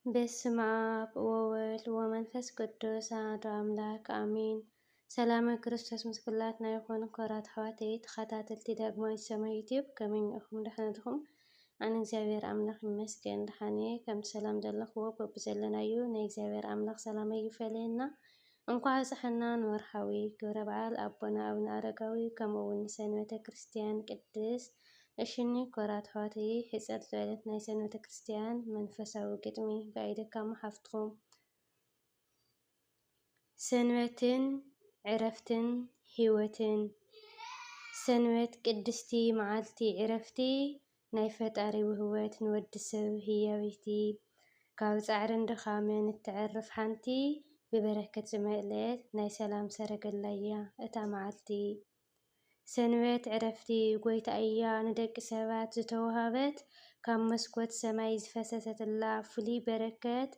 በስመ አብ ወወልድ ወመንፈስ ቅዱስ አሐዱ አምላክ አሜን። ሰላም ክርስቶስ ምስ ኩላትና ይኹን። ኮራት ኣሕዋተይ ተኸታተልቲ ዳግማዊት ሰማይ ዩቲዩብ ከመይ ኢኹም ደህና ዲኹም? ኣነ እግዚአብሔር ኣምላኽ ይመስገን ደህና እየ። ከምቲ ሰላም ዘለኽዎ በብዘለናዩ ናይ እግዚአብሔር ኣምላኽ ሰላም ይፈለየና። እንኳዕ በፅሐና ንወርሓዊ ክብረ በዓል ኣቦና ኣቡነ ኣረጋዊ ከምኡ እውን ንሰንበተ ክርስቲያን ቅድስት እሽኒ ኮራት ኣሕዋተይ ሕፀር ዝበለት ናይ ሰንበተ ክርስቲያን መንፈሳዊ ግጥሚ ብኣይደካማ ሓፍትኹም። ሰንበትን ዕረፍትን ህይወትን ሰንበት ቅድስቲ መዓልቲ ዕረፍቲ ናይ ፈጣሪ ውህወት ንወዲ ሰብ ህያዊቲ ካብ ፃዕርን ድኻምን እትዕርፍ ሓንቲ ብበረከት ዝመልአት ናይ ሰላም ሰረገላ እያ እታ መዓልቲ። ሰንበት ዕረፍቲ ጎይታ እያ ንደቂ ሰባት ዝተወሃበት ካብ መስኮት ሰማይ ዝፈሰሰትላ ፍሉይ በረከት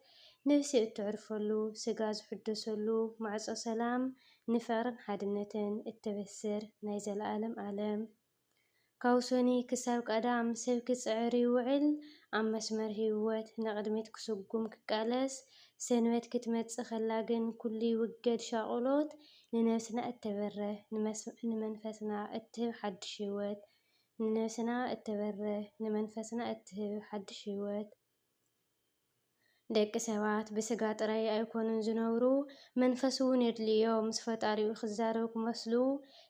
ነፍሲ እትዕርፈሉ ስጋ ዝሕደሰሉ ማዕፆ ሰላም ንፍቅርን ሓድነትን እትበስር ናይ ዘለኣለም ዓለም። ካብ ሰኒ ክሳብ ቀዳም ሰብ ክፅዕር ይውዕል ኣብ መስመር ህይወት ንቅድሚት ክስጉም ክቃለስ ሰንበት ክትመፅእ ከላ ግን ኩሉ ይውገድ ሻቁሎት ንነብስና እተበርህ ንመንፈስና እትህብ ሓድሽ ህይወት ንነብስና እተበርህ ንመንፈስና እትህብ ሓድሽ ህይወት። ደቂ ሰባት ብስጋ ጥራይ ኣይኮኑን ዝነብሩ መንፈስ እውን የድልዮም ምስ ፈጣሪኡ ክዛረቡ ክመስሉ።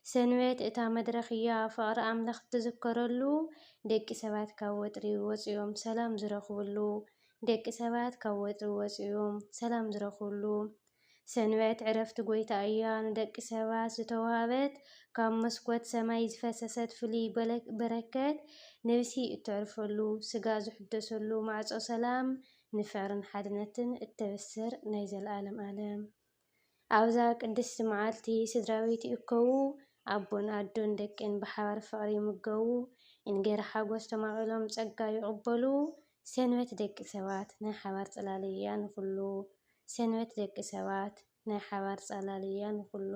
ሰንበት እታ መድረኽ እያ ፍቅሪ ኣምላኽ እትዝከረሉ ደቂ ሰባት ካብ ወጥሪ ወፂኦም ሰላም ዝረኽብሉ ደቂ ሰባት ካብ ወጥሪ ወፂኦም ሰላም ዝረኽብሉ። ሰንበት ዕረፍቲ ጎይታ እያ ንደቂ ሰባት ዝተወሃበት ካብ መስኮት ሰማይ ዝፈሰሰት ፍሉይ በረከት ነብሲ እትዕርፈሉ ስጋ ዝሕደሰሉ ማዕፆ ሰላም ንፍቅርን ሓድነትን እተበስር ናይ ዘለኣለም ዓለም። ኣብዛ ቅድስቲ መዓልቲ ስድራቤት ይእከቡ ኣቦን ኣዶን ደቅን ብሓባር ፍቅሪ ይምገቡ እንጌራ ሓጎስ ተማቒሎም ፀጋ ይቕበሉ። ሰንበት ደቂ ሰባት ናይ ሓባር ፅላል እያ ንኹሉ ሰንበት ደቂ ሰባት ናይ ሓባር ፀላል እያ ንኹሉ።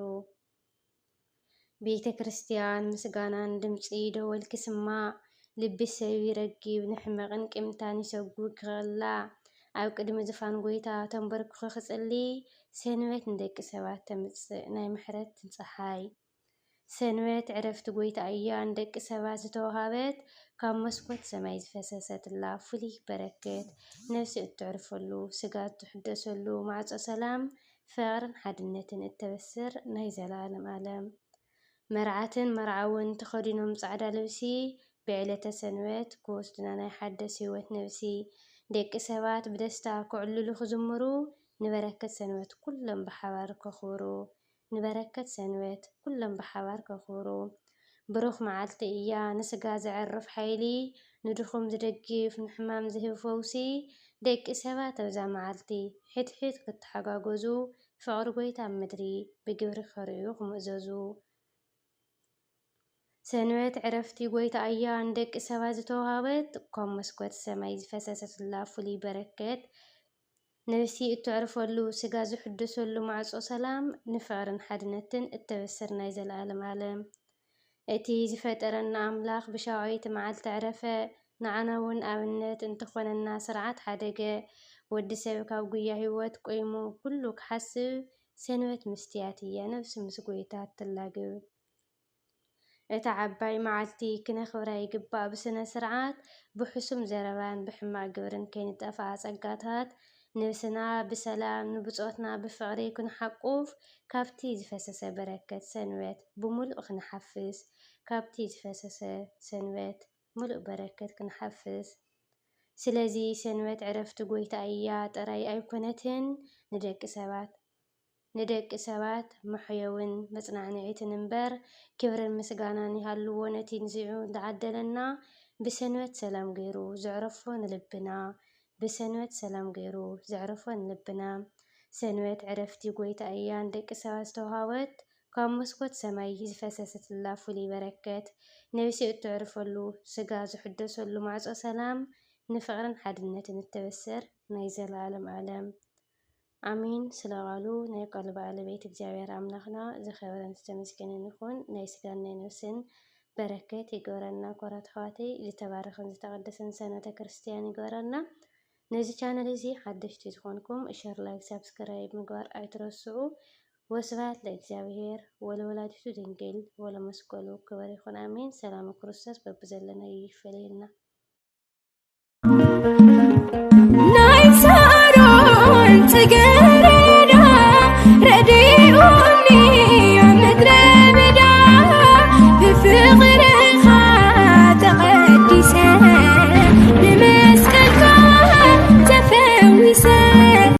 ቤተ ክርስቲያን ምስጋናን ድምፂ ደወል ክስማዕ ልቢ ሰብ ይረጊብ ንሕመቕን ቅምታን ይሰጉ ክቕላዕ ኣብ ቅድሚ ዝፋን ጎይታ ተንበርክኾ ክፅሊ ሰንበት ንደቂ ሰባት ተምፅእ ናይ ምሕረት ፀሓይ። ሰንበት ዕረፍቲ ጎይታ እያ ንደቂ ሰባት ዝተወሃበት ካብ መስኮት ሰማይ ዝፈሰሰትላ ፍሉይ በረከት ነፍሲ እትዕርፈሉ ስጋ እትሕደሰሉ ማዕፆ ሰላም ፍቅርን ሓድነትን እተበስር ናይ ዘለኣለም ዓለም። መርዓትን መርዓውን ተኸዲኖም ፃዕዳ ልብሲ ብዕለተ ሰንበት ክወስዱና ናይ ሓደስ ህይወት ነብሲ። ደቂ ሰባት ብደስታ ክዕልሉ ክዝምሩ ንበረከት ሰንበት ኩሎም ብሓባር ከኽብሩ ንበረከት ሰንበት ኩሎም ብሓባር ከኽብሩ። ብሩኽ መዓልቲ እያ ንስጋ ዘዕርፍ ሓይሊ ንድኹም ዝደግፍ ንሕማም ዝህብ ፈውሲ። ደቂ ሰባት ኣብዛ መዓልቲ ሕትሕት ክትሓጋገዙ ፍቅሪ ጎይታ ኣብ ምድሪ ብግብሪ ከርእዩ ክምእዘዙ። ሰንበት ዕረፍቲ ጎይታ እያ ንደቂ ሰባት ዝተወሃበት ካብ መስኮት ሰማይ ዝፈሰሰትላ ፍሉይ በረከት ነብሲ እትዕርፈሉ ስጋ ዝሕደሰሉ ማዕፆ ሰላም ንፍቅርን ሓድነትን እተበስር ናይ ዘለኣለም ዓለም። እቲ ዝፈጠረና ኣምላኽ ብሻውዓይቲ መዓልቲ ዕረፈ ንዓና እውን ኣብነት እንተኾነና ስርዓት ሓደገ። ወዲ ሰብ ካብ ጉያ ህይወት ቆይሙ ኩሉ ክሓስብ ሰንበት ምስትያት እያ ነብሲ ምስ ጎይታ እትላግብ። እታ ዓባይ መዓልቲ ክነኽብራ ይግባእ ብስነ ስርዓት ብሕሱም ዘረባን ብሕማቅ ግብርን ከይንጠፍኣ ፀጋታት ነብስና ብሰላም ንብፆትና ብፍቅሪ ክንሓቁፍ ካብቲ ዝፈሰሰ በረከት ሰንበት ብሙሉእ ክንሓፍስ ካብቲ ዝፈሰሰ ሰንበት ሙሉእ በረከት ክንሓፍስ። ስለዚ ሰንበት ዕረፍቲ ጎይታ እያ ጥራይ ኣይኮነትን ንደቂ ሰባት መሕየውን መፅናዕኒዒትን እምበር ክብርን ምስጋናን ይሃልዎ ነቲ ንዚዑ ዝዓደለና ብሰንበት ሰላም ገይሩ ዘዕረፎ ንልብና ብሰንበት ሰላም ገይሩ ዘዕረፎ ንልብና። ሰንበት ዕረፍቲ ጎይታ እያ ንደቂ ሰባት ዝተወሃበት ካብ መስኮት ሰማይ ዝፈሰሰትላ ፍሉይ በረከት ነብሲ እትዕርፈሉ ስጋ ዝሕደሰሉ ማዕፆ ሰላም ንፍቅርን ሓድነትን እተበስር ናይ ዘለኣለም ዓለም። ኣሚን ስለ ቃሉ ናይ ቃሉ ባለቤት እግዚአብሔር ኣምላኽና ዝኸበረን ዝተመስገነን ይኹን። ናይ ስጋን ናይ ነፍስን በረከት ይገበረና። ኮራት ኣሕዋተይ ዝተባረኸን ዝተቀደሰን ሰንበተ ክርስቲያን ይገበረና። ነዚ ቻናል እዚ ሓደሽቲ ዝኾንኩም ሸር ላይክ ሰብስክራይብ ምግባር ኣይትረስዑ። ወስብሐት ለእግዚአብሔር ወለወላዲቱ ድንግል ወለመስቀሉ ክቡር ይኹን አሜን። ሰላም ክርስቶስ በብዘለና ይፈለየልና።